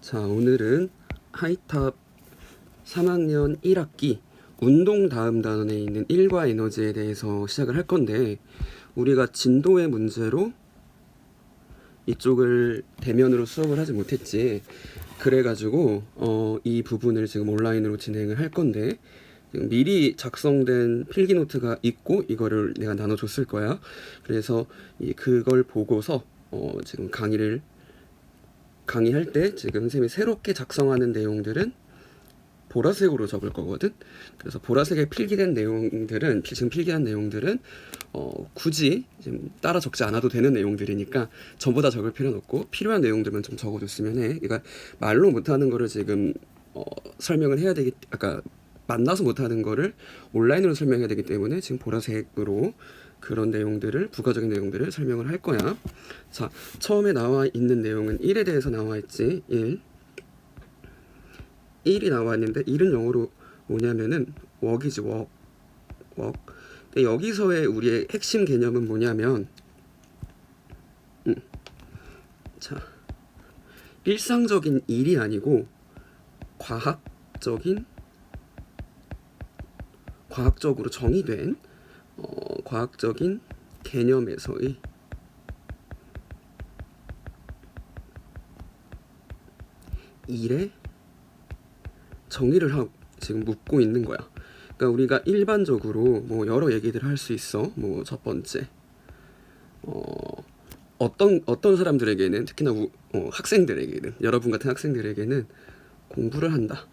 자, 오늘은 하이탑 3학년 1학기 운동 다음 단원에 있는 일과 에너지에 대해서 시작을 할 건데, 우리가 진도의 문제로 이쪽을 대면으로 수업을 하지 못했지. 그래가지고 이 부분을 지금 온라인으로 진행을 할 건데, 지금 미리 작성된 필기 노트가 있고 이거를 내가 나눠줬을 거야. 그래서 그걸 보고서 지금 강의할 때 지금 선생님이 새롭게 작성하는 내용들은 보라색으로 적을 거거든. 그래서 보라색에 필기된 내용들은 지금 필기한 내용들은 굳이 지금 따라 적지 않아도 되는 내용들이니까 전부 다 적을 필요는 없고 필요한 내용들만 좀 적어줬으면 해. 그러니까 말로 못하는 거를 지금 설명을 해야 되기, 아까 만나서 못하는 거를 온라인으로 설명해야 되기 때문에 지금 보라색으로 그런 내용들을, 부가적인 내용들을 설명을 할 거야. 자, 처음에 나와 있는 내용은 1에 대해서 나와 있지. 1이 나와 있는데 1은 영어로 뭐냐면은 work이지, work. 근데 여기서의 우리의 핵심 개념은 뭐냐면 자, 일상적인 일이 아니고 과학적으로 정의된 과학적인 개념에서의 일의 정의를 지금 묻고 있는 거야. 그러니까 우리가 일반적으로 뭐 여러 얘기들을 할 수 있어. 뭐 첫 번째, 어떤 사람들에게는, 특히나 학생들에게는, 여러분 같은 학생들에게는 공부를 한다.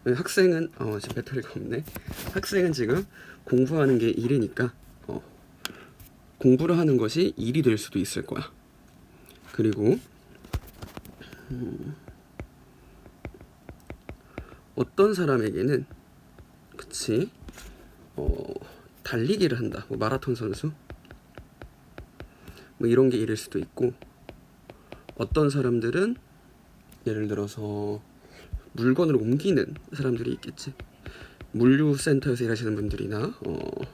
학생은 지금 배터리가 없네. 학생은 지금 공부하는 게 일이니까 공부를 하는 것이 일이 될 수도 있을 거야. 그리고 어떤 사람에게는, 그치, 달리기를 한다. 뭐 마라톤 선수, 뭐 이런 게 일일 수도 있고, 어떤 사람들은 예를 들어서 물건을 옮기는 사람들이 있겠지. 물류센터에서 일하시는 분들이나 뭐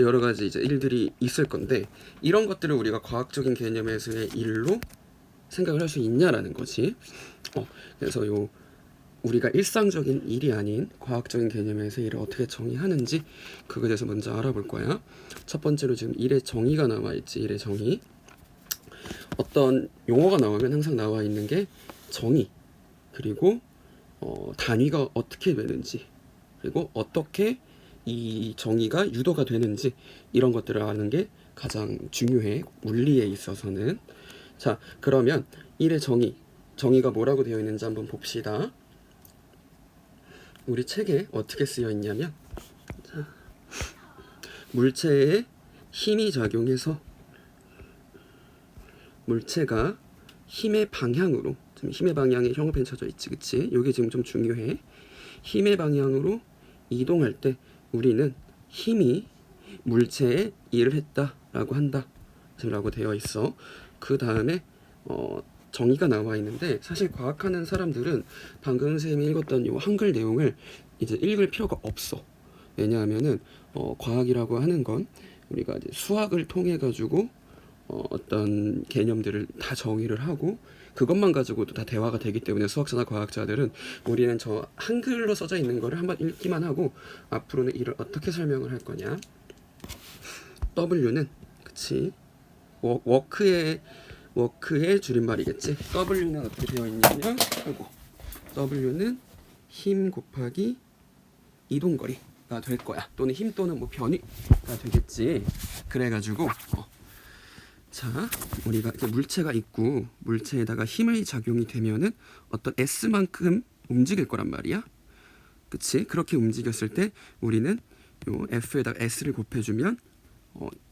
여러 가지 이제 일들이 있을 건데, 이런 것들을 우리가 과학적인 개념에서의 일로 생각을 할 수 있냐라는 거지. 그래서 우리가 일상적인 일이 아닌 과학적인 개념에서 일을 어떻게 정의하는지, 그거에 대해서 먼저 알아볼 거야. 첫 번째로 지금 일의 정의가 나와 있지. 일의 정의. 어떤 용어가 나오면 항상 나와 있는 게 정의, 그리고 단위가 어떻게 되는지, 그리고 어떻게 이 정의가 유도가 되는지, 이런 것들을 아는 게 가장 중요해, 물리에 있어서는. 자, 그러면 일의 정의가 뭐라고 되어 있는지 한번 봅시다. 우리 책에 어떻게 쓰여 있냐면, 자, 물체에 힘이 작용해서 물체가 힘의 방향으로, 지금 힘의 방향에 형광펜 쳐져 있지, 그치? 이게 지금 좀 중요해. 힘의 방향으로 이동할 때 우리는 힘이 물체에 일을 했다라고 한다, 라고 되어 있어. 그 다음에 정의가 나와 있는데, 사실 과학하는 사람들은 방금 선생님이 읽었던 이 한글 내용을 이제 읽을 필요가 없어. 왜냐하면은 과학이라고 하는 건 우리가 이제 수학을 통해 가지고 어떤 개념들을 다 정의를 하고 그것만 가지고도 다 대화가 되기 때문에, 수학자나 과학자들은 우리는 저 한글로 써져 있는 거를 한번 읽기만 하고 앞으로는 이를 어떻게 설명을 할 거냐. W는, 그치, 워크의 줄임말이겠지. W는 어떻게 되어 있냐면, W는 힘 곱하기 이동거리가 될 거야. 또는 힘 또는 뭐 변위가 되겠지. 그래가지고 자, 우리가 이렇게 물체가 있고 물체에다가 힘의 작용이 되면은 어떤 S만큼 움직일 거란 말이야. 그치? 그렇게 움직였을 때 우리는 요 F에다가 S를 곱해주면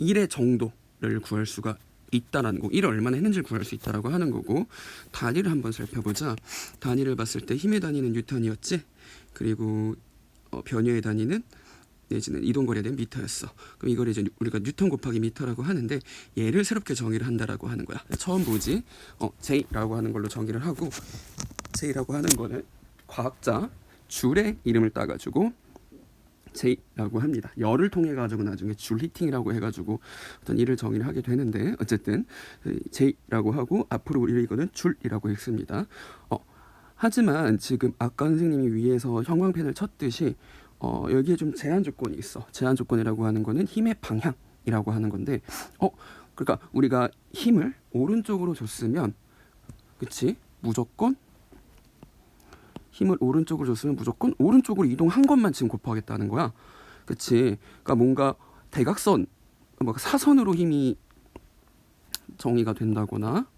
1의 정도를 구할 수가 있다라는 거, 1을 얼마나 했는지를 구할 수 있다라고 하는 거고, 단위를 한번 살펴보자. 단위를 봤을 때 힘의 단위는 뉴턴이었지. 그리고 변효의 단위는, 내지는 이동거리에 대한 미터였어. 그럼 이걸 이제 우리가 뉴턴 곱하기 미터라고 하는데, 얘를 새롭게 정의를 한다라고 하는 거야. 처음 보지. J라고 하는 걸로 정의를 하고, J라고 하는 거는 과학자 줄의 이름을 따가지고 J라고 합니다. 열을 통해 가지고 나중에 줄 히팅이라고 해가지고 어떤 일을 정의를 하게 되는데 어쨌든 J라고 하고 앞으로 우리가 이거는 줄이라고 했습니다. 하지만 지금 아까 선생님이 위에서 형광펜을 쳤듯이 여기에 좀 제한 조건이 있어. 제한 조건이라고 하는 거는 힘의 방향이라고 하는 건데 그러니까 우리가 힘을 오른쪽으로 줬으면 그치? 무조건 힘을 오른쪽으로 줬으면 무조건 오른쪽으로 이동한 것만 지금 곱하겠다는 거야. 그치? 그러니까 뭔가 대각선, 뭐 사선으로 힘이 정의가 된다거나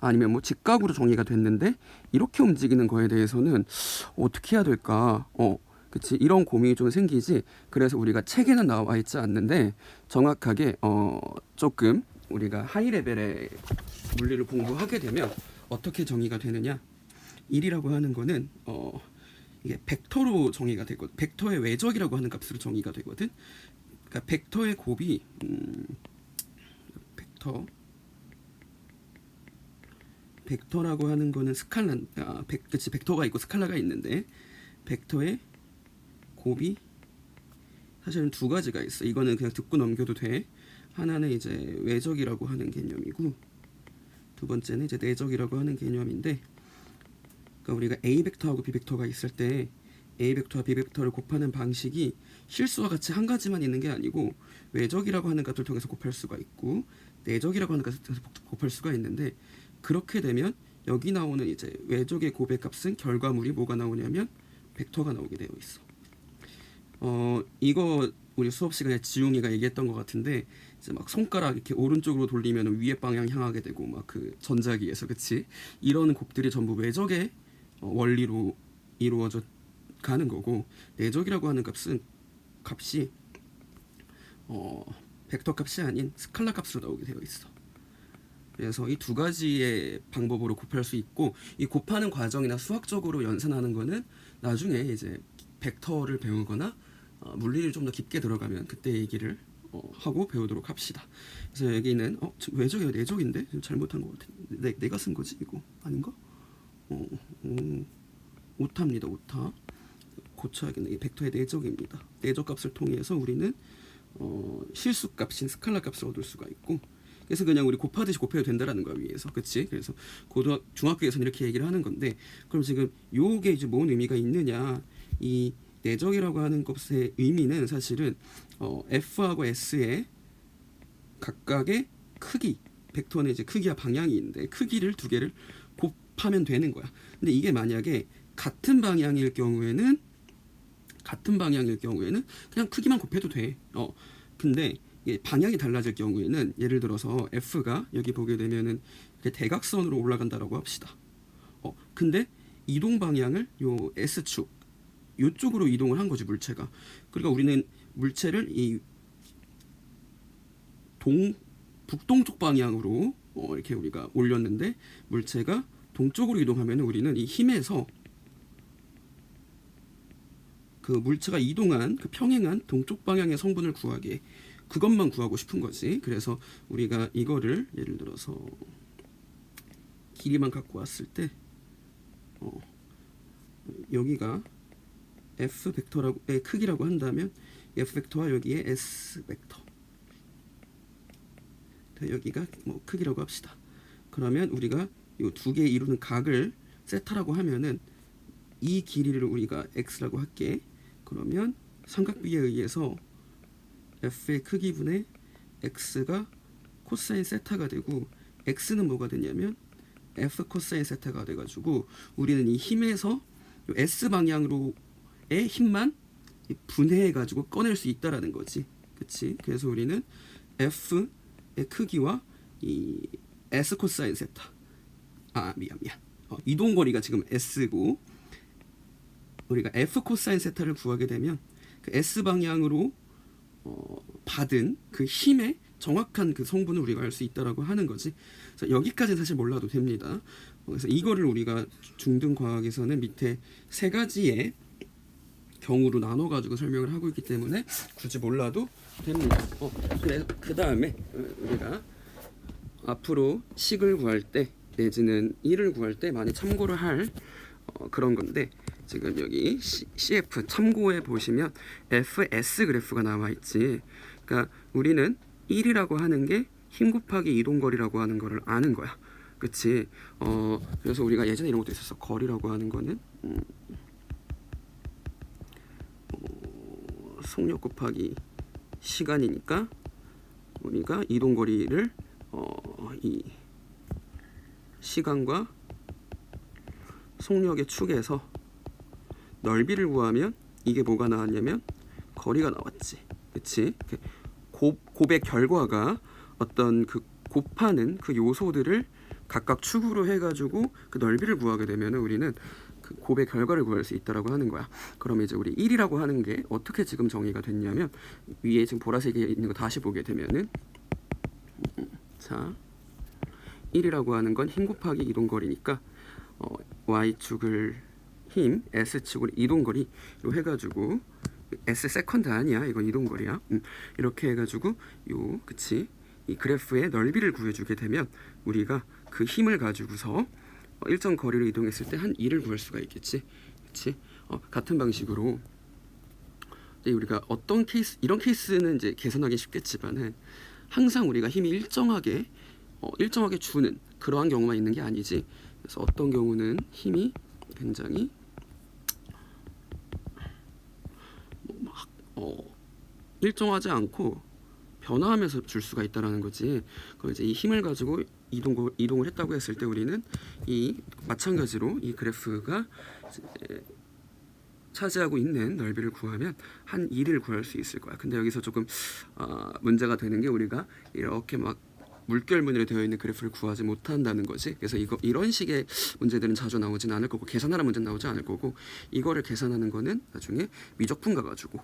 아니면 뭐 직각으로 정의가 됐는데 이렇게 움직이는 거에 대해서는 어떻게 해야 될까? 그치? 이런 고민이 좀 생기지. 그래서 우리가 책에는 나와 있지 않는데 정확하게 조금 우리가 하이 레벨의 물리를 공부하게 되면 어떻게 정의가 되느냐? 1이라고 하는 거는 이게 벡터로 정의가 되거든. 벡터의 외적이라고 하는 값으로 정의가 되거든. 그러니까 벡터의 곱이 벡터라고 하는 거는 스칼라, 그치, 벡터가 있고 스칼라가 있는데 벡터의 곱이 사실은 두 가지가 있어. 이거는 그냥 듣고 넘겨도 돼. 하나는 이제 외적이라고 하는 개념이고 두 번째는 이제 내적이라고 하는 개념인데, 그러니까 우리가 A 벡터하고 B 벡터가 있을 때 A 벡터와 B 벡터를 곱하는 방식이 실수와 같이 한 가지만 있는 게 아니고 외적이라고 하는 값을 통해서 곱할 수가 있고 내적이라고 하는 값을 통해서 곱할 수가 있는데, 그렇게 되면 여기 나오는 이제 외적의 곱의 값은 결과물이 뭐가 나오냐면 벡터가 나오게 되어 있어. 이거 우리 수업 시간에 지웅이가 얘기했던 것 같은데 이제 막 손가락 이렇게 오른쪽으로 돌리면 위에 방향 향하게 되고 막 그 전자기에서 그치? 이런 곱들이 전부 외적의 원리로 이루어져 가는 거고, 내적이라고 하는 값이 벡터 값이 아닌 스칼라 값으로 나오게 되어 있어. 그래서 이 두 가지의 방법으로 곱할 수 있고, 이 곱하는 과정이나 수학적으로 연산하는 거는 나중에 이제 벡터를 배우거나 물리를 좀 더 깊게 들어가면 그때 얘기를 하고 배우도록 합시다. 그래서 여기는 외적이야 내적인데 잘못한 것 같아. 내가 쓴 거지 이거 아닌가? 오타입니다. 오타 고쳐야겠네. 이 벡터의 내적입니다. 내적 값을 통해서 우리는 실수 값인 스칼라 값을 얻을 수가 있고, 그래서 그냥 우리 곱하듯이 곱해도 된다라는 거야 위에서. 그치? 그래서 중학교에서는 이렇게 얘기를 하는 건데, 그럼 지금 요게 이제 뭔 의미가 있느냐? 이 내적이라고 하는 값의 의미는 사실은 F하고 S의 각각의 크기, 벡터는 이제 크기와 방향이 있는데 크기를 두 개를 곱하면 되는 거야. 근데 이게 만약에 같은 방향일 경우에는 그냥 크기만 곱해도 돼. 근데 이게 방향이 달라질 경우에는 예를 들어서 F가 여기 보게 되면은 대각선으로 올라간다라고 합시다. 근데 이동 방향을 요 S축 요쪽으로 이동을 한 거지 물체가. 그러니까 우리는 물체를 이 북동쪽 방향으로 이렇게 우리가 올렸는데 물체가 동쪽으로 이동하면 우리는 이 힘에서 그 물체가 이동한 그 평행한 동쪽 방향의 성분을 구하게, 그것만 구하고 싶은 거지. 그래서 우리가 이거를 예를 들어서 길이만 갖고 왔을 때 여기가 F 벡터의 크기라고 한다면 F 벡터와 여기에 S 벡터, 여기가 뭐 크기라고 합시다. 그러면 우리가 이 두 개 이루는 각을 세타라고 하면은 이 길이를 우리가 x라고 할게. 그러면 삼각비에 의해서 f의 크기분의 x가 코사인 세타가 되고, x는 뭐가 되냐면 f 코사인 세타가 돼가지고 우리는 이 힘에서 s 방향으로의 힘만 분해해가지고 꺼낼 수 있다라는 거지. 그치? 그래서 우리는 f의 크기와 이 s 코사인 세타, 미안. 이동거리가 지금 s고 우리가 f 코사인 세타를 구하게 되면 그 s 방향으로 받은 그 힘의 정확한 그 성분을 우리가 알 수 있다라고 하는 거지. 그래서 여기까지는 사실 몰라도 됩니다. 그래서 이거를 우리가 중등 과학에서는 밑에 세 가지의 경우로 나눠가지고 설명을 하고 있기 때문에 굳이 몰라도 됩니다. 그래 그 다음에 우리가 앞으로 식을 구할 때 내지는 1을 구할 때 많이 참고를 할 그런 건데, 지금 여기 CF 참고해 보시면 FS 그래프가 나와 있지. 그러니까 우리는 1이라고 하는 게 힘 곱하기 이동거리라고 하는 거를 아는 거야. 그치? 그래서 우리가 예전에 이런 것도 있었어. 거리라고 하는 거는 속력 곱하기 시간이니까 우리가 이동거리를 이 시간과 속력의 축에서 넓이를 구하면 이게 뭐가 나왔냐면 거리가 나왔지. 그치? 곱의 결과가 어떤 그 곱하는 그 요소들을 각각 축으로 해가지고 그 넓이를 구하게 되면 우리는 그 곱의 결과를 구할 수 있다라고 하는 거야. 그러면 이제 우리 1이라고 하는 게 어떻게 지금 정의가 됐냐면 위에 지금 보라색에 있는 거 다시 보게 되면은 자 1이라고 하는 건 힘 곱하기 이동거리니까 y축을 힘, s축을 이동거리로 해가지고 s 세컨드 아니야, 이건 이동거리야. 이렇게 해가지고 그치? 이 그래프의 넓이를 구해주게 되면 우리가 그 힘을 가지고서 일정 거리로 이동했을 때 한 2를 구할 수가 있겠지, 그치? 같은 방식으로 이제 우리가 어떤 케이스, 이런 케이스는 이제 계산하기 쉽겠지만은 항상 우리가 힘이 일정하게 주는 그러한 경우만 있는 게 아니지. 그래서 어떤 경우는 힘이 굉장히 일정하지 않고 변화하면서 줄 수가 있다라는 거지. 그럼 이제 이 힘을 가지고 이동을 했다고 했을 때 우리는 이 마찬가지로 이 그래프가 차지하고 있는 넓이를 구하면 한 2를 구할 수 있을 거야. 근데 여기서 조금 문제가 되는 게 우리가 이렇게 막 물결무늬로 되어 있는 그래프를 구하지 못한다는 거지. 그래서 이런 식의 문제들은 자주 나오진 않을 거고 계산하는 문제는 나오지 않을 거고 이거를 계산하는 거는 나중에 미적분 가가지고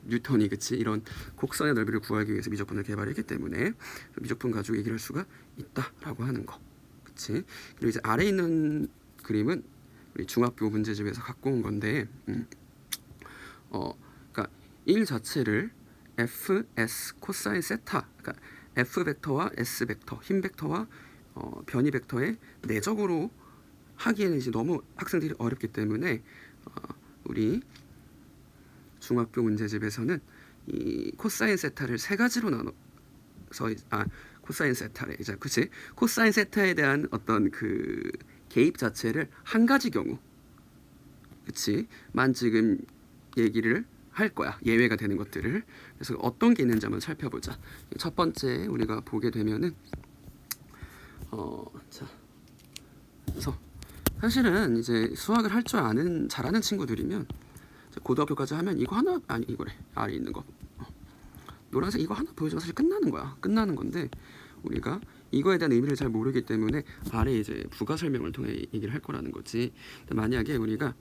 뉴턴이 그치 이런 곡선의 넓이를 구하기 위해서 미적분을 개발했기 때문에 미적분 가지고 얘기를 할 수가 있다라고 하는 거. 그치? 그리고 이제 아래 있는 그림은 우리 중학교 문제집에서 갖고 온 건데 그러니까 1 자체를 f, s, 코사인 세타, 그러니까 f 벡터와 s 벡터, 힘 벡터와 변이 벡터의 내적으로 하기에는 이제 너무 학생들이 어렵기 때문에 우리 중학교 문제집에서는 이 코사인 세타를 세 가지로 나눠서 코사인 세타래 이제 그치? 코사인 세타에 대한 어떤 그 개입 자체를 한 가지 경우 그치만 지금 얘기를 할 거야. 예외가 되는 것들을. 그래서 어떤 게 있는지 한번 살펴보자. 첫 번째 우리가 보게 되면은 자 그래서 사실은 이제 수학을 할 줄 아는 잘하는 친구들이면 고등학교까지 하면 이거 하나 아니 이거래 아래 있는 거 노란색 이거 하나 보여주면 사실 끝나는 거야. 끝나는 건데 우리가 이거에 대한 의미를 잘 모르기 때문에 아래 이제 부가 설명을 통해 얘기를 할 거라는 거지. 만약에 우리가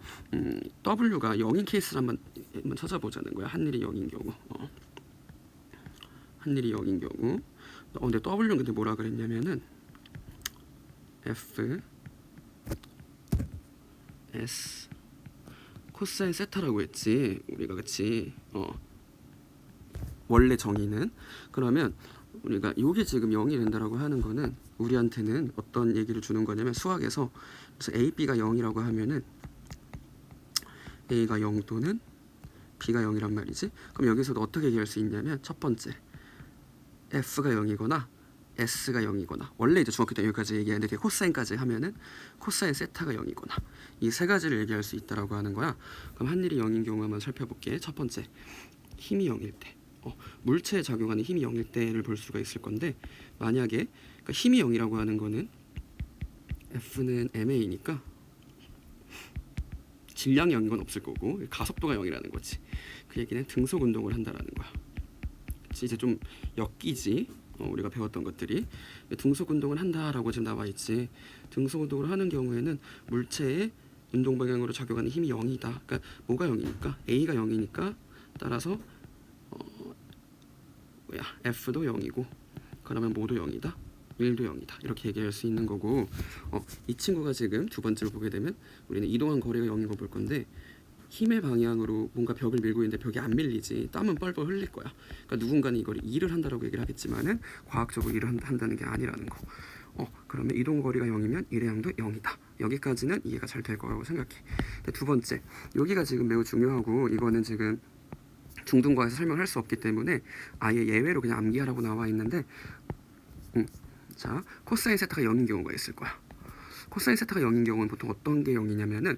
W가 0인 케이스를 한번 찾아보자는 거야. 한일이 0인 경우. 한일이 0인 경우. 근데 W는 근데 뭐라 그랬냐면은 F S 코사인 세타라고 했지. 우리가 그치. 원래 정의는 그러면 우리가 이게 지금 0이 된다라고 하는 거는 우리한테는 어떤 얘기를 주는 거냐면 수학에서 그래서 A, B가 0이라고 하면은 A가 0 또는 B가 0이란 말이지. 그럼 여기서도 어떻게 얘기할 수 있냐면 첫 번째 F가 0이거나 S가 0이거나 원래 이제 중학교 때 여기까지 얘기하는데 코사인까지 하면은 코사인 세타가 0이거나 이 세 가지를 얘기할 수 있다라고 하는 거야. 그럼 한일이 0인 경우 한번 살펴볼게. 첫 번째 힘이 0일 때 물체에 작용하는 힘이 0일 때를 볼 수가 있을 건데 만약에 그러니까 힘이 0이라고 하는 거는 F는 ma니까 질량이 0인 건 없을 거고 가속도가 0이라는 거지. 그 얘기는 등속 운동을 한다라는 거야. 이제 좀 엮이지. 우리가 배웠던 것들이 등속 운동을 한다라고 지금 나와 있지. 등속 운동을 하는 경우에는 물체의 운동 방향으로 작용하는 힘이 0이다. 그러니까 뭐가 0이니까 A가 0이니까 따라서 F도 0이고 그러면 모두 0이다. 1도 0이다. 이렇게 얘기할 수 있는 거고 이 친구가 지금 두 번째로 보게 되면 우리는 이동한 거리가 0인 거 볼 건데 힘의 방향으로 뭔가 벽을 밀고 있는데 벽이 안 밀리지. 땀은 뻘뻘 흘릴 거야. 그러니까 누군가는 이걸 일을 한다라고 얘기를 하겠지만은 과학적으로 일을 한다는 게 아니라는 거. 그러면 이동 거리가 0이면 일의 양도 0이다. 여기까지는 이해가 잘 될 거라고 생각해. 근데 두 번째, 여기가 지금 매우 중요하고 이거는 지금 중등과에서 설명할 수 없기 때문에 아예 예외로 그냥 암기하라고 나와 있는데, 자, 코사인 세타가 0인 경우가 있을 거야. 코사인 세타가 0인 경우는 보통 어떤 게 0이냐면은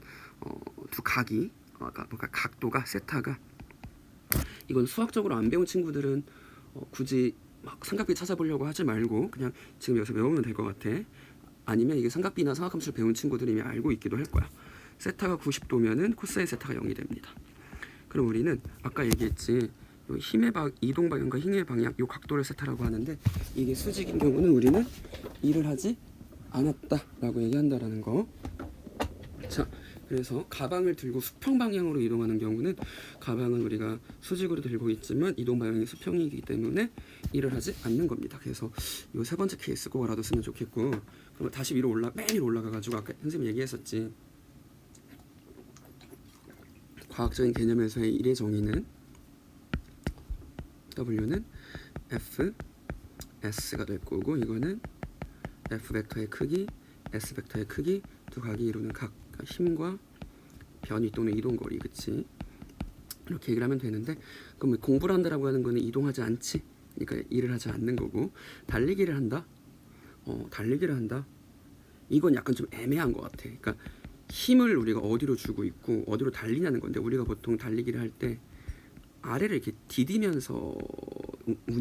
두 각이 그러니까 각도가 세타가, 이건 수학적으로 안 배운 친구들은 굳이 막 삼각비 찾아보려고 하지 말고 그냥 지금 여기서 외우면 될 것 같아. 아니면 이게 삼각비나 사각함수를 배운 친구들이 이미 알고 있기도 할 거야. 세타가 90도면은 코사인 세타가 0이 됩니다. 그럼 우리는 아까 얘기했지, 힘의 이동 방향과 힘의 방향, 이 각도를 세타라고 하는데, 이게 수직인 경우는 우리는 일을 하지 않았다라고 얘기한다라는 거. 자, 그래서 가방을 들고 수평 방향으로 이동하는 경우는 가방은 우리가 수직으로 들고 있지만 이동 방향이 수평이기 때문에 일을 하지 않는 겁니다. 그래서 이 세 번째 케이스 꼭 알아뒀으면 좋겠고, 그럼 다시 맨 위로 올라가가지고 아까 선생님 얘기했었지. 과학적인 개념에서의 일의 정의는 W는 F, S가 될 거고, 이거는 F 벡터의 크기, S 벡터의 크기, 두 각이 이루는 각, 힘과 변이 또는 이동거리, 그치? 이렇게 얘기를 하면 되는데, 그럼 공부를 한다라고 하는 거는 이동하지 않지? 그러니까 일을 하지 않는 거고, 달리기를 한다? 달리기를 한다? 이건 약간 좀 애매한 것 같아. 그러니까 힘을 우리가 어디로 주고 있고 어디로 달리냐는 건데, 우리가 보통 달리기를 할 때 아래를 이렇게 디디면서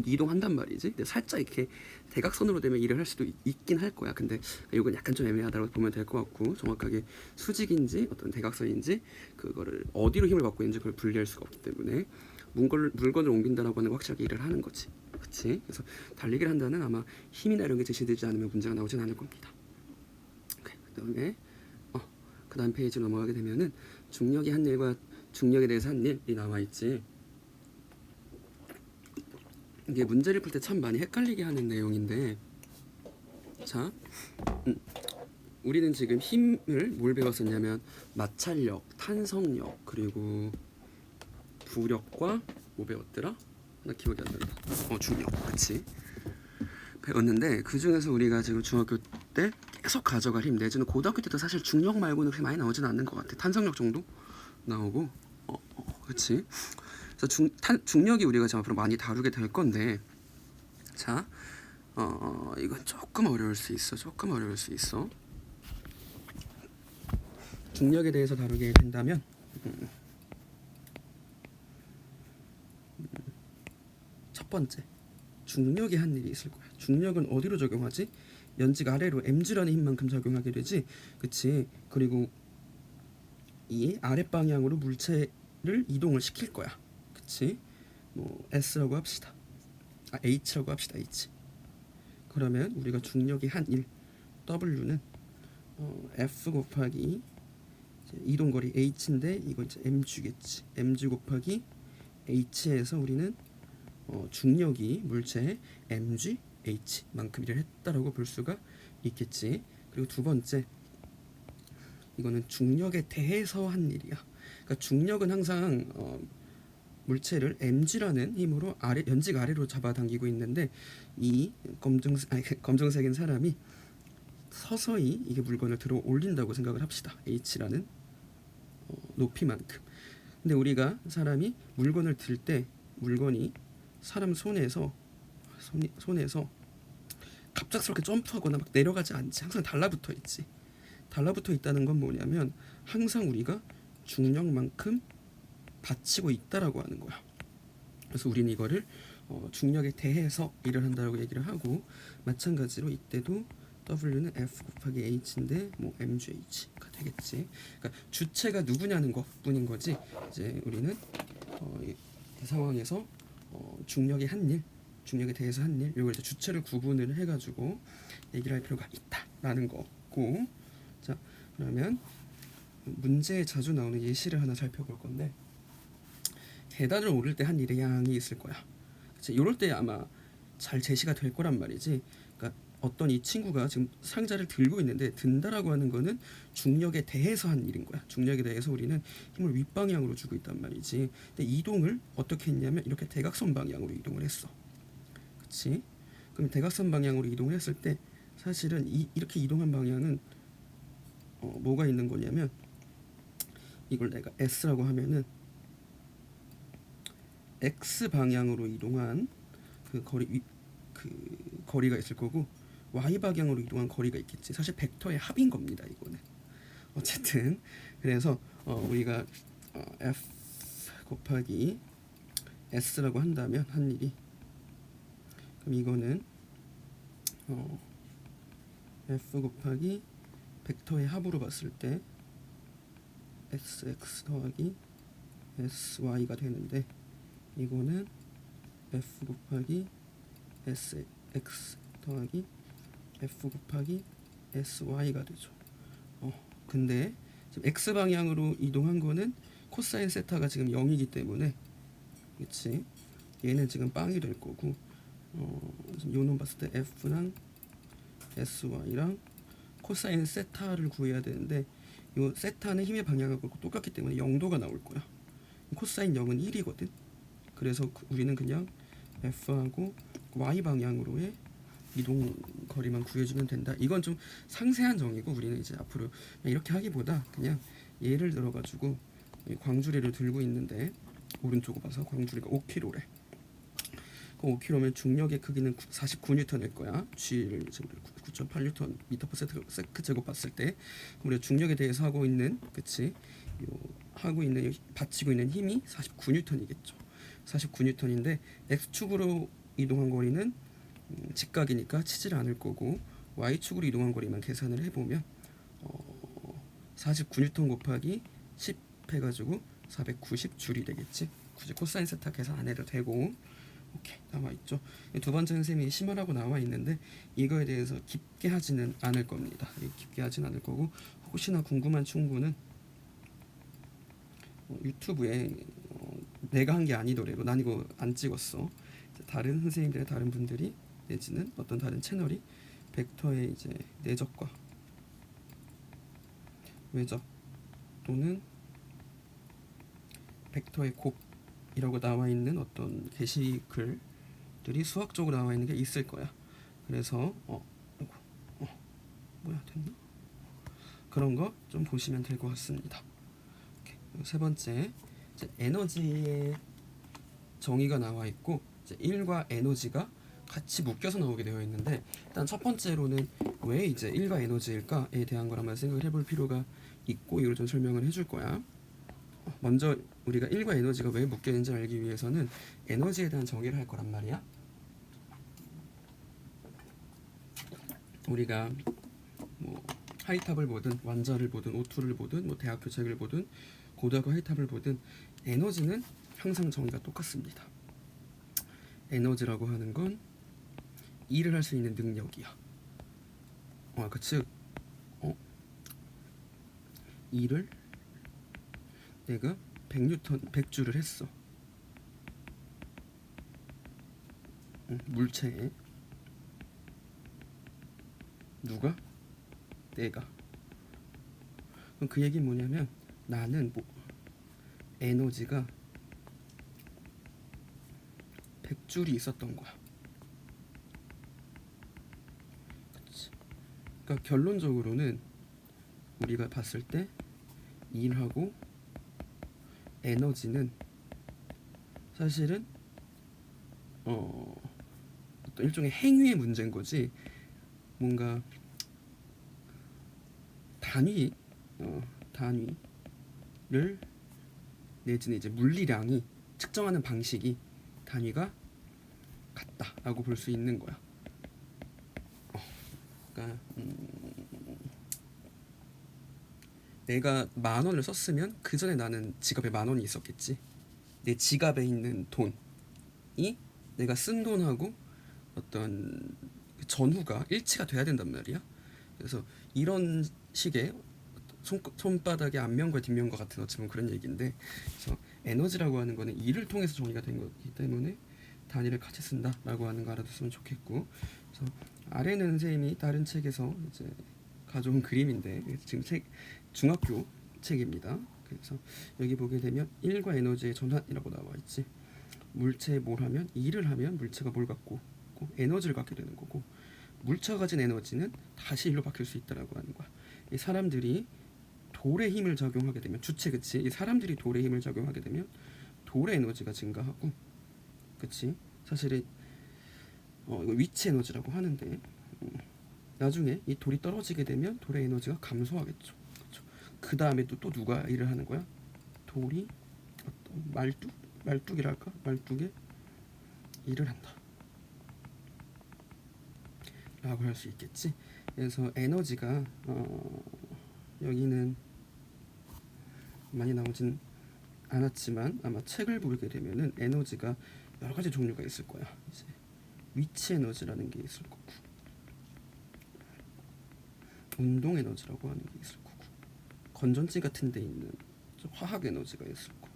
이동한단 말이지. 근데 살짝 이렇게 대각선으로 되면 일을 할 수도 있긴 할 거야. 근데 이건 약간 좀 애매하다고 보면 될 것 같고, 정확하게 수직인지 어떤 대각선인지 그거를 어디로 힘을 받고 있는지 그걸 분리할 수가 없기 때문에 물건을 옮긴다라고 하는 건 확실하게 일을 하는 거지. 그치? 그래서 달리기를 한다는 아마 힘이나 이런 게 제시되지 않으면 문제가 나오진 않을 겁니다. 그 다음 페이지로 넘어가게 되면은 중력이 한 일과 중력에 대해서 한 일이 나와 있지. 이게 문제를 풀 때 참 많이 헷갈리게 하는 내용인데, 자, 우리는 지금 힘을 뭘 배웠었냐면 마찰력, 탄성력, 그리고 부력과 뭐 배웠더라? 나 기억이 안 난다. 중력, 그치? 배웠는데, 그 중에서 우리가 지금 중학교 때 계속 가져갈 힘, 내지는 고등학교 때도 사실 중력 말고는 그렇게 많이 나오진 않는 것 같아. 탄성력 정도 나오고, 그치? 그래서 중력이 우리가 지금 앞으로 많이 다루게 될 건데, 자, 이건 조금 어려울 수 있어. 중력에 대해서 다루게 된다면, 첫 번째, 중력이 한 일이 있을 거야. 중력은 어디로 적용하지? 연직 아래로 mg라는 힘만큼 적용하게 되지, 그치? 그리고 이 아랫방향으로 물체를 이동을 시킬 거야, 그치? 뭐 S라고 합시다. H라고 합시다. H. 그러면 우리가 중력이 한 일, W는 F 곱하기 이동거리 H인데, 이거 이제 mg겠지. mg 곱하기 H에서 우리는 중력이 물체의 mg h만큼 일을 했다라고 볼 수가 있겠지. 그리고 두 번째, 이거는 중력에 대해서 한 일이야. 그러니까 중력은 항상 물체를 mg라는 힘으로 연직 아래로 잡아당기고 있는데, 이 검정색인 사람이 서서히 이게 물건을 들어 올린다고 생각을 합시다. h라는 높이만큼. 근데 우리가 사람이 물건을 들 때 물건이 사람 손에서 갑작스럽게 점프하거나 막 내려가지 않지. 항상 달라붙어 있지. 달라붙어 있다는 건 뭐냐면 항상 우리가 중력만큼 받치고 있다라고 하는 거야. 그래서 우리는 이거를 중력에 대해서 일을 한다고 얘기를 하고, 마찬가지로 이때도 W는 F 곱하기 H인데 뭐 mgH가 되겠지. 그러니까 주체가 누구냐는 것뿐인 거지. 이제 우리는 이 상황에서 중력의 한 일, 중력에 대해서 한 일, 이걸 이제 주체를 구분을 해가지고 얘기를 할 필요가 있다라는 거고. 자, 그러면 문제에 자주 나오는 예시를 하나 살펴볼 건데, 계단을 오를 때 한 일의 양이 있을 거야. 그치? 이럴 때 아마 잘 제시가 될 거란 말이지. 그러니까 어떤 이 친구가 지금 상자를 들고 있는데, 든다라고 하는 거는 중력에 대해서 한 일인 거야. 중력에 대해서 우리는 힘을 윗방향으로 주고 있단 말이지. 근데 이동을 어떻게 했냐면 이렇게 대각선 방향으로 이동을 했어. 그치? 그럼 대각선 방향으로 이동을 했을 때 사실은 이렇게 이동한 방향은 뭐가 있는 거냐면 이걸 내가 S라고 하면은 X 방향으로 이동한 그 거리가 있을 거고 Y 방향으로 이동한 거리가 있겠지. 사실 벡터의 합인 겁니다. 이거는 어쨌든 그래서 우리가 F 곱하기 S라고 한다면 한 일이 그럼 이거는 F 곱하기 벡터의 합으로 봤을 때 SX 더하기 SY가 되는데 이거는 F 곱하기 SX 더하기 F 곱하기 SY가 되죠. 근데 지금 X 방향으로 이동한 거는 코사인 세타가 지금 0이기 때문에 그치? 얘는 지금 빵이 될 거고 요놈 봤을 때 F랑 SY랑 코사인 세타를 구해야 되는데 요 세타는 힘의 방향하고 똑같기 때문에 0도가 나올 거야. 코사인 0은 1이거든. 그래서 우리는 그냥 F하고 Y 방향으로의 이동 거리만 구해주면 된다. 이건 좀 상세한 정의고 우리는 이제 앞으로 이렇게 하기보다 그냥 예를 들어가지고 광주리를 들고 있는데 오른쪽으로 봐서 광주리가 5kg래. 그 5kg면 중력의 크기는 49N일 거야. G를 9.8N 미터/세크 제곱 봤을 때 우리가 중력에 대해서 하고 있는 받치고 있는 힘이 49N이겠죠. 49N인데 x축으로 이동한 거리는 직각이니까 치질 않을 거고 y축으로 이동한 거리만 계산을 해보면 49N 곱하기 10 해가지고 490줄이 되겠지. 굳이 코사인 세타 계산 안 해도 되고 오케이 나와있죠. 두 번째 선생님이 심하라고 나와있는데 이거에 대해서 깊게 하지는 않을 겁니다. 깊게 하지는 않을 거고 혹시나 궁금한 친구는 유튜브에 내가 한 게 아니더라도 난 이거 안 찍었어. 다른 선생님들 다른 분들이 내지는 어떤 다른 채널이 벡터의 이제 내적과 외적 또는 벡터의 곱이라고 나와 있는 어떤 게시글들이 수학적으로 나와 있는 게 있을 거야. 그래서 뭐야 됐나? 그런 거 좀 보시면 될 것 같습니다. 세 번째 이제 에너지의 정의가 나와 있고 이제 1과 에너지가 같이 묶여서 나오게 되어 있는데 일단 첫 번째로는 왜 이제 1과 에너지일까에 대한 걸 한번 생각을 해볼 필요가 있고 이걸 좀 설명을 해줄 거야. 먼저 우리가 1과 에너지가 왜 묶여 있는지 알기 위해서는 에너지에 대한 정의를 할 거란 말이야. 우리가 뭐 하이탑을 보든 완자를 보든 오투를 보든 뭐 대학교 책을 보든 고등학교 하이탑을 보든 에너지는 항상 정의가 똑같습니다. 에너지라고 하는 건 일을 할 수 있는 능력이야. 즉 일을 내가 100주를 했어. 물체에 누가? 내가. 그럼 그 얘기는 뭐냐면 나는 에너지가 100줄이 있었던 거야. 그치? 그러니까 결론적으로는 우리가 봤을 때 일하고 에너지는 사실은 어떤 일종의 행위의 문제인 거지. 뭔가 단위를 내지는 이제 물리량이 측정하는 방식이 단위가 같다라고 볼 수 있는 거야. 그러니까 내가 10,000원을 썼으면 그 전에 나는 지갑에 10,000원이 있었겠지. 내 지갑에 있는 돈이 내가 쓴 돈하고 어떤 전후가 일치가 돼야 된단 말이야. 그래서 이런 식의 손바닥의 앞면과 뒷면과 같은 어찌 보면 그런 얘기인데, 그래서 에너지라고 하는 거는 일을 통해서 정의가 된 거기 때문에 단위를 같이 쓴다라고 하는 거 알아뒀으면 좋겠고, 그래서 아래는 선생님이 다른 책에서 이제 가져온 그림인데 지금 중학교 책입니다. 그래서 여기 보게 되면 1과 에너지의 전환이라고 나와 있지. 물체에 뭘 하면 일을 하면 물체가 뭘 갖고 에너지를 갖게 되는 거고 물체가 가진 에너지는 다시 일로 바뀔 수 있다라고 하는 거야. 이 사람들이 돌의 힘을 적용하게 되면 주체 그치? 이 사람들이 돌의 힘을 적용하게 되면 돌의 에너지가 증가하고 그치? 사실은 이거 위치 에너지라고 하는데 나중에 이 돌이 떨어지게 되면 돌의 에너지가 감소하겠죠. 그렇죠? 그 다음에 또 누가 일을 하는 거야? 돌이 어떤 말뚝이랄까? 말뚝에 일을 한다 라고 할 수 있겠지. 그래서 에너지가 여기는 많이 나오진 않았지만 아마 책을 보게 되면은 에너지가 여러 가지 종류가 있을 거야. 이제 위치 에너지라는 게 있을 거고, 운동 에너지라고 하는 게 있을 거고, 건전지 같은 데 있는 화학 에너지가 있을 거고,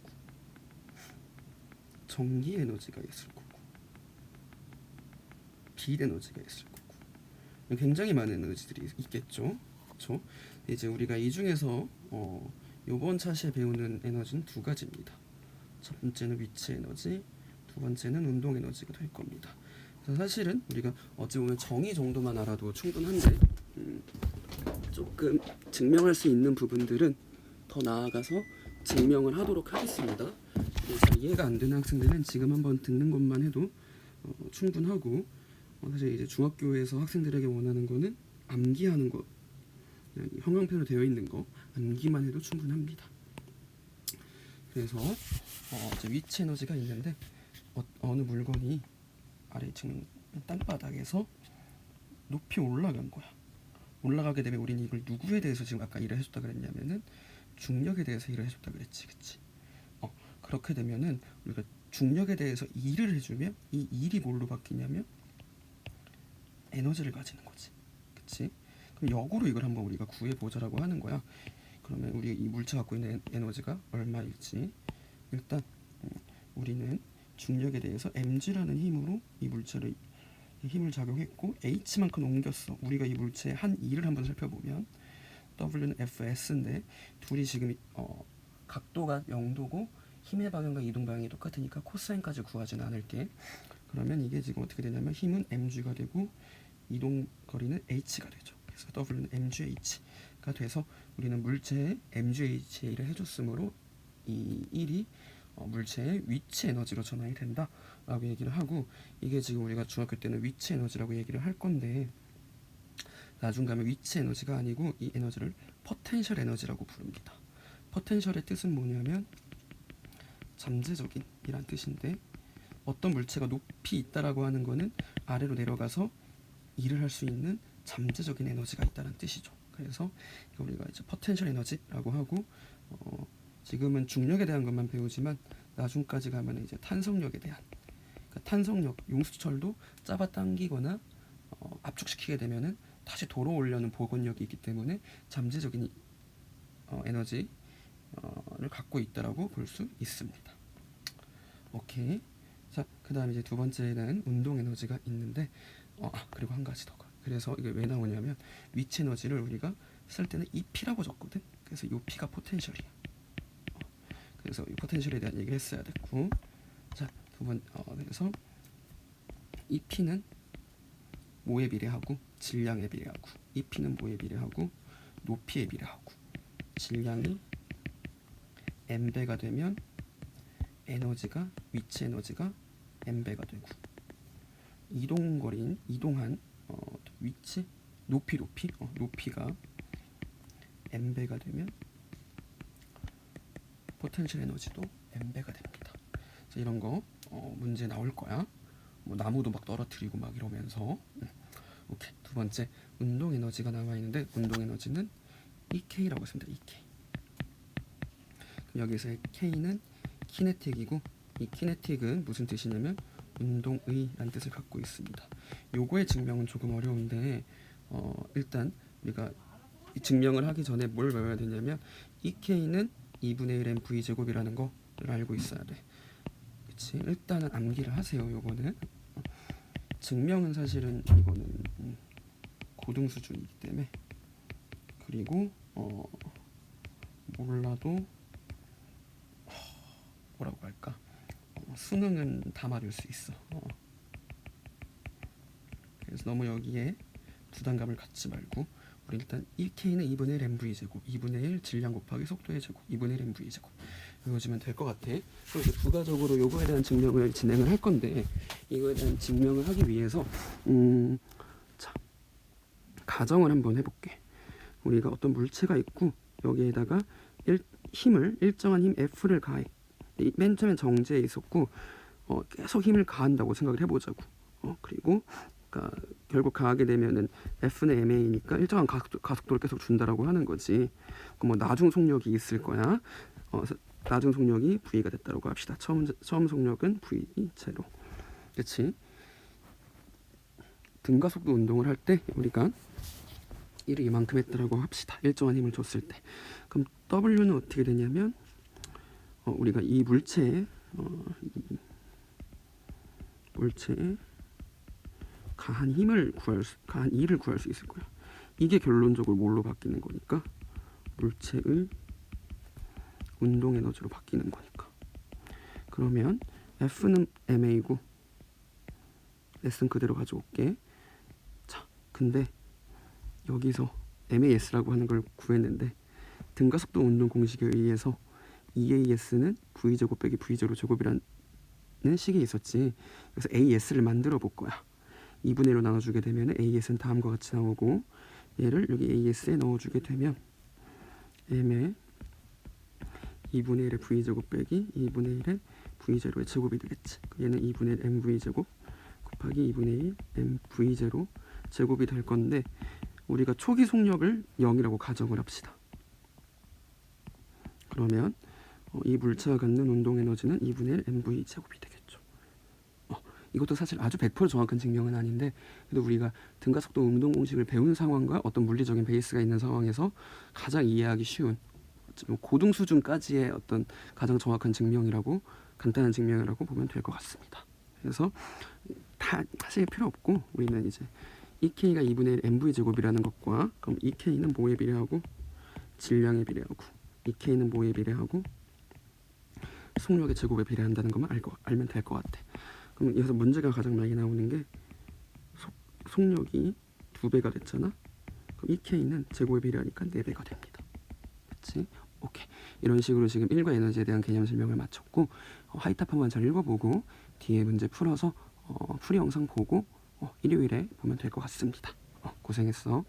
전기 에너지가 있을 거고, 빛 에너지가 있을 거고, 굉장히 많은 에너지들이 있겠죠. 그렇죠? 이제 우리가 이 중에서 이번 차시에 배우는 에너지는 두 가지입니다. 첫 번째는 위치 에너지, 두 번째는 운동 에너지가 될 겁니다. 그래서 사실은 우리가 어찌 보면 정의 정도만 알아도 충분한데 조금 증명할 수 있는 부분들은 더 나아가서 증명을 하도록 하겠습니다. 잘 이해가 안 되는 학생들은 지금 한번 듣는 것만 해도 충분하고 사실 이제 중학교에서 학생들에게 원하는 거는 암기하는 거, 그냥 형광펜으로 되어 있는 거 암기만 해도 충분합니다. 그래서 이제 위치 에너지가 있는데 어느 물건이 아래 지금 땅바닥에서 높이 올라간 거야. 올라가게 되면 우리는 이걸 누구에 대해서 지금 아까 일을 해줬다 그랬냐면은 중력에 대해서 일을 해줬다 그랬지, 그치? 그렇게 되면은 우리가 중력에 대해서 일을 해주면 이 일이 뭘로 바뀌냐면 에너지를 가지는 거지, 그치? 그럼 역으로 이걸 한번 우리가 구해보자라고 하는 거야. 그러면 우리 이 물체 갖고 있는 에너지가 얼마일지 일단 우리는 중력에 대해서 mg라는 힘으로 이 물체를 힘을 작용했고 h만큼 옮겼어. 우리가 이 물체의 한 일을 한번 살펴보면 w는 fs인데 둘이 지금 각도가 0도고 힘의 방향과 이동 방향이 똑같으니까 코사인까지 구하지는 않을게. 그러면 이게 지금 어떻게 되냐면 힘은 mg가 되고 이동 거리는 h가 되죠. 그래서 w는 mgh가 돼서 우리는 물체에 mgh의 일을 해줬으므로 이 일이 물체의 위치 에너지로 전환이 된다라고 얘기를 하고, 이게 지금 우리가 중학교 때는 위치 에너지라고 얘기를 할 건데 나중 가면 위치 에너지가 아니고 이 에너지를 포텐셜 에너지라고 부릅니다. 포텐셜의 뜻은 뭐냐면 잠재적인 이란 뜻인데 어떤 물체가 높이 있다라고 하는 거는 아래로 내려가서 일을 할 수 있는 잠재적인 에너지가 있다는 뜻이죠. 그래서 이거 우리가 이제 포텐셜 에너지라고 하고 지금은 중력에 대한 것만 배우지만 나중까지 가면 이제 탄성력에 대한, 그러니까 탄성력, 용수철도 잡아당기거나 압축시키게 되면은 다시 돌아오려는 복원력이 있기 때문에 잠재적인 에너지를 갖고 있다라고 볼 수 있습니다. 오케이. 자, 그다음에 이제 두 번째는 운동 에너지가 있는데 그리고 한 가지 더. 그래서 이게 왜 나오냐면 위치 에너지를 우리가 쓸 때는 EP라고 적거든. 그래서 이 P가 포텐셜이야. 그래서 이 포텐셜에 대한 얘기를 했어야 됐고, 자, 그래서 이 P는 뭐에 비례하고 질량에 비례하고, 이 P는 뭐에 비례하고 높이에 비례하고, 질량이 m배가 되면 에너지가 위치 에너지가 m배가 되고, 이동거리인 이동한 위치 높이가 m배가 되면 포텐셜 에너지도 m배가 됩니다. 자, 이런 거 문제 나올 거야. 뭐 나무도 막 떨어뜨리고 막 이러면서. 오케이. 두 번째 운동 에너지가 남아 있는데 운동 에너지는 EK라고 했습니다. EK. 여기서의 K는 키네틱이고, 이 키네틱은 무슨 뜻이냐면 운동의라는 뜻을 갖고 있습니다. 요거의 증명은 조금 어려운데 일단 우리가 이 증명을 하기 전에 뭘 배워야 되냐면 EK는 2분의 1 mv 제곱이라는 거를 알고 있어야 돼. 그치? 일단은 암기를 하세요. 요거는 증명은 사실은 이거는 고등 수준이기 때문에, 그리고 몰라도 뭐라고 할까, 수능은 다 맞을 수 있어. 그래서 너무 여기에 부담감을 갖지 말고 우리 일단 EK는 2분의 1 mv 제곱, 2분의 1 질량 곱하기 속도의 제곱, 2분의 1 mv 제곱 외워주면 될 것 같아. 그럼 이제 부가적으로 요거에 대한 증명을 진행을 할 건데, 이거에 대한 증명을 하기 위해서 자, 가정을 한번 해볼게. 우리가 어떤 물체가 있고 여기에다가 힘을 일정한 힘 F를 가해. 맨 처음엔 정제에 있었고 계속 힘을 가한다고 생각을 해보자고. 그리고 그러니까 결국 가하게 되면은 F는 ma니까 일정한 가속도를 계속 준다라고 하는 거지. 뭐 나중 속력이 있을 거야. 나중 속력이 V가 됐다고 합시다. 처음 속력은 V 제로. 그렇지? 등가속도 운동을 할 때 우리가 1을 이만큼 했다라고 합시다. 일정한 힘을 줬을 때. 그럼 W는 어떻게 되냐면 우리가 이 물체에 가한 힘을 가한 2를 구할 수 있을 거야. 이게 결론적으로 뭘로 바뀌는 거니까 물체의 운동 에너지로 바뀌는 거니까. 그러면 F는 ma고 S는 그대로 가져올게. 자, 근데 여기서 mas라고 하는 걸 구했는데 등가속도 운동 공식에 의해서 EAS는 V제곱 빼기 V0 제곱이라는 식이 있었지. 그래서 AS를 만들어 볼 거야. 2분의 1로 나눠주게 되면 AS는 다음과 같이 나오고, 얘를 여기 AS에 넣어주게 되면 M의 2분의 1의 V제곱 빼기 2분의 1의 V0의 제곱이 되겠지. 얘는 2분의 1 MV제곱 곱하기 2분의 1 MV0 제곱이 될 건데, 우리가 초기 속력을 0이라고 가정을 합시다. 그러면 이 물체가 갖는 운동 에너지는 2분의 1 mv 제곱이 되겠죠. 이것도 사실 아주 100% 정확한 증명은 아닌데, 그래도 우리가 등가속도 운동 공식을 배운 상황과 어떤 물리적인 베이스가 있는 상황에서 가장 이해하기 쉬운 고등 수준까지의 어떤 가장 정확한 증명이라고, 간단한 증명이라고 보면 될 것 같습니다. 그래서 다 하실 필요 없고, 우리는 이제 EK가 2분의 1 mv 제곱이라는 것과, 그럼 EK는 뭐에 비례하고 질량에 비례하고, EK는 뭐에 비례하고 속력의 제곱에 비례한다는 것만 알면 될 것 같아. 그럼 여기서 문제가 가장 많이 나오는 게 속력이 2배가 됐잖아. 그럼 EK는 제곱에 비례하니까 4배가 됩니다. 그렇지? 오케이. 이런 식으로 지금 1과 에너지에 대한 개념 설명을 마쳤고, 하이탑 한번 잘 읽어보고 뒤에 문제 풀어서 풀이 영상 보고 일요일에 보면 될 것 같습니다. 고생했어.